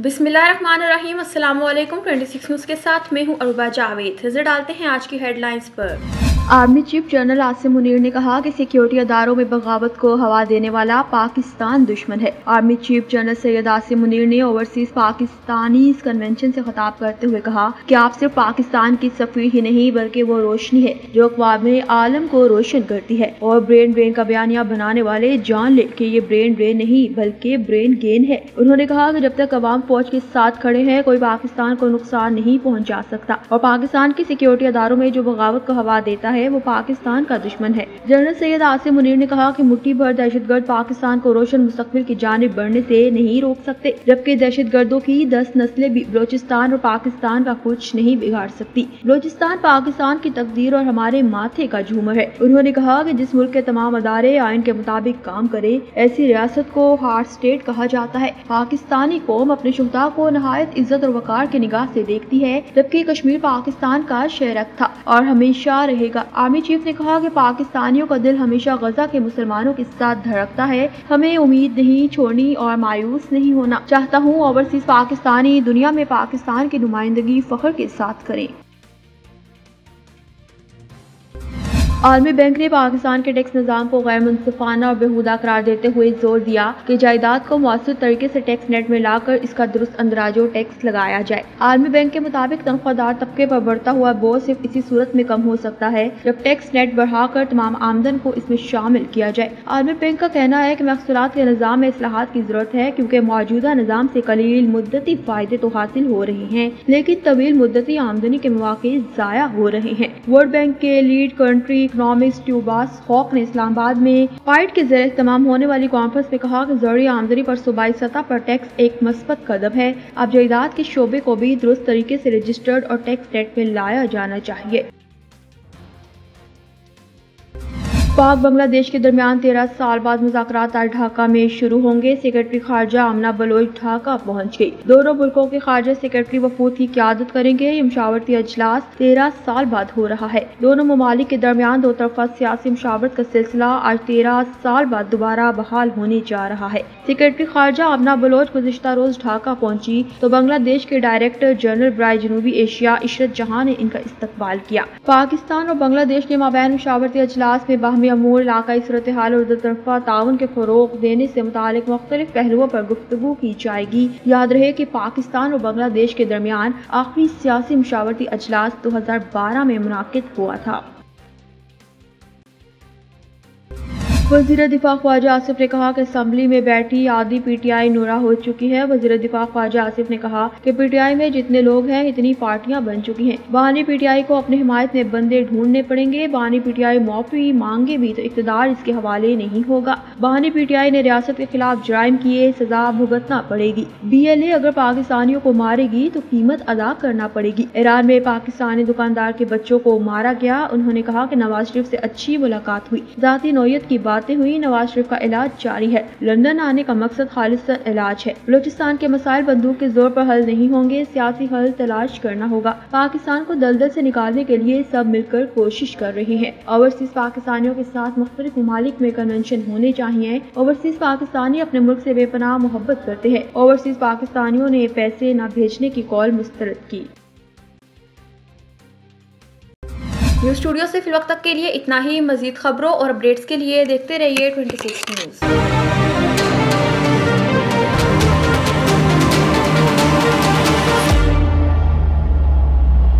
बिस्मिल्लाहिर्रहमानिर्रहीम। अस्सलामुअलैकुम। 26 न्यूज़ के साथ मैं हूं अरूबा जावेद। नजर डालते हैं आज की हेडलाइंस पर। Army chief general Asim Munir ने कहा कि सिक्योरिटी अदारों में बगावत को हवा देने वाला पाकिस्तान दुश्मन है। Army chief general Syed Asim Munir ने ओवरसीज पाकिस्तानी कन्वेंशन से खिताब करते हुए कहा कि आप सिर्फ पाकिस्तान की सफीर ही नहीं बल्कि वो रोशनी है जो अक़वाम आलम को रोशन करती है। और ब्रेन ड्रेन का बयानिया बनाने वाले जान ले कि ये ब्रेन ड्रेन नहीं बल्कि ब्रेन गेन है। उन्होंने कहा कि जब तक अवाम फौज के साथ खड़े हैं कोई पाकिस्तान को नुकसान नहीं पहुँचा सकता और पाकिस्तान की सिक्योरिटी अदारों में जो बगावत को हवा देता है वो पाकिस्तान का दुश्मन है। जनरल सैयद आसिम मुनीर ने कहा कि मुट्ठी भर दहशतगर्द पाकिस्तान को रोशन मुस्तकबिल की जानिब बढ़ने से नहीं रोक सकते, जबकि दहशतगर्दों की 10 नस्लें भी बलोचिस्तान और पाकिस्तान का कुछ नहीं बिगाड़ सकती। बलोचिस्तान पाकिस्तान की तकदीर और हमारे माथे का झूमर है। उन्होंने कहा कि जिस मुल्क के तमाम अदारे आइन के मुताबिक काम करे ऐसी रियासत को हार्ट स्टेट कहा जाता है। पाकिस्तानी कौम अपने शुहदा को नहायत इज्जत और वकार की निगाह से देखती है, जबकि कश्मीर पाकिस्तान का शेरक था और हमेशा रहेगा। आर्मी चीफ ने कहा कि पाकिस्तानियों का दिल हमेशा गजा के मुसलमानों के साथ धड़कता है। हमें उम्मीद नहीं छोड़नी और मायूस नहीं होना। चाहता हूँ ओवरसीज पाकिस्तानी दुनिया में पाकिस्तान की नुमाइंदगी फख्र के साथ करें। आलमी बैंक ने पाकिस्तान के टैक्स निज़ाम को गैर मुनसिफाना और बेहुदा करार देते हुए जोर दिया कि जायदाद को मौसर तरीके से टैक्स नेट में लाकर इसका दुरुस्त अंदराजो टैक्स लगाया जाए। आलमी बैंक के मुताबिक तनख्वाहदार तबके पर बढ़ता हुआ बोझ सिर्फ इसी सूरत में कम हो सकता है जब टैक्स नेट बढ़ाकर तमाम आमदन को इसमें शामिल किया जाए। आलमी बैंक का कहना है कि महसूलात के निज़ाम में इस्लाहात की जरूरत है क्योंकि मौजूदा निज़ाम से कलील मुद्दती फायदे तो हासिल हो रहे हैं लेकिन तवील मुद्दती आमदनी के मौके जाया हो रहे हैं। वर्ल्ड बैंक के लीड कंट्री इकोनॉमिस्ट ट्यूबास हॉक ने इस्लामाबाद में फाइट के ज़रिए तमाम होने वाली कॉन्फ्रेंस में कहा कि ज़रूरी आमदनी पर सूबाई सतह पर टैक्स एक मस्बत कदम है। अब जायदाद के शोबे को भी दुरुस्त तरीके से रजिस्टर्ड और टैक्स नेट में लाया जाना चाहिए। पाक बांग्लादेश के दरमियान 13 साल बाद मुज़ाकरात आज ढाका में शुरू होंगे। सेक्रेटरी खारजा आमना बलोच ढाका पहुंच गई। दोनों मुल्कों के खारजा सेक्रेटरी वफूद की क़यादत करेंगे। ये मशावरती अजलास 13 साल बाद हो रहा है। दोनों ममालिक के दरमियान दो तरफा सियासी मशावरत का सिलसिला आज 13 साल बाद दोबारा बहाल होने जा रहा है। सेक्रेटरी खारजा आमना बलोच गुज़िश्ता रोज ढाका पहुंची तो बांग्लादेश के डायरेक्टर जनरल बराए जनूबी एशिया इशरत जहां ने इनका इस्तकबाल किया। पाकिस्तान और बांग्लादेश के माबैन मशावरती अजलास में अमूर इलाकाई सूरत हाल और दो तरफा ताउन के फरोग देने से मुतालिक मुख्तलिफ पहलुओं पर गुफ्तगू की जाएगी। याद रहे कि पाकिस्तान और बांग्लादेश के दरमियान आखिरी सियासी मशावरती अजलास 2012 में मुनाकिद हुआ था। वज़ीर दिफा ख्वाजा आसिफ ने कहा कि असम्बली में बैठी आधी पीटीआई नुरा हो चुकी है। वज़ीर दिफा ख्वाजा आसिफ ने कहा कि पीटीआई में जितने लोग हैं इतनी पार्टियां बन चुकी हैं। बहानी पीटीआई को अपनी हिमायत में बंदे ढूंढने पड़ेंगे। बहानी पीटीआई माफी मांगे भी तो इक़्तिदार इसके हवाले नहीं होगा। बहानी पीटीआई ने रियासत के खिलाफ जराइम किए, सजा भुगतना पड़ेगी। BLA अगर पाकिस्तानियों को मारेगी तो कीमत अदा करना पड़ेगी। ईरान में पाकिस्तानी दुकानदार के बच्चों को मारा गया। उन्होंने कहा कि नवाज शरीफ से अच्छी मुलाकात हुई, ज़ाती नौयत की बातें हुई। नवाज शरीफ का इलाज जारी है। लंदन आने का मकसद खालिस्तान इलाज है। बलूचिस्तान के मसाइल बंदूक के जोर पर हल नहीं होंगे, सियासी हल तलाश करना होगा। पाकिस्तान को दलदल से निकालने के लिए सब मिलकर कोशिश कर रहे हैं। ओवरसीज पाकिस्तानियों के साथ मुख्तलिफ ममालिक में कन्वेंशन होने चाहिए। ओवरसीज पाकिस्तानी अपने मुल्क से बेपनाह मोहब्बत करते हैं। ओवरसीज पाकिस्तानियों ने पैसे न भेजने की कॉल मुस्तरद की। न्यूज़ स्टूडियो से फिल वक्त तक के लिए इतना ही। मजीद खबरों और अपडेट्स के लिए देखते रहिए 26 न्यूज़।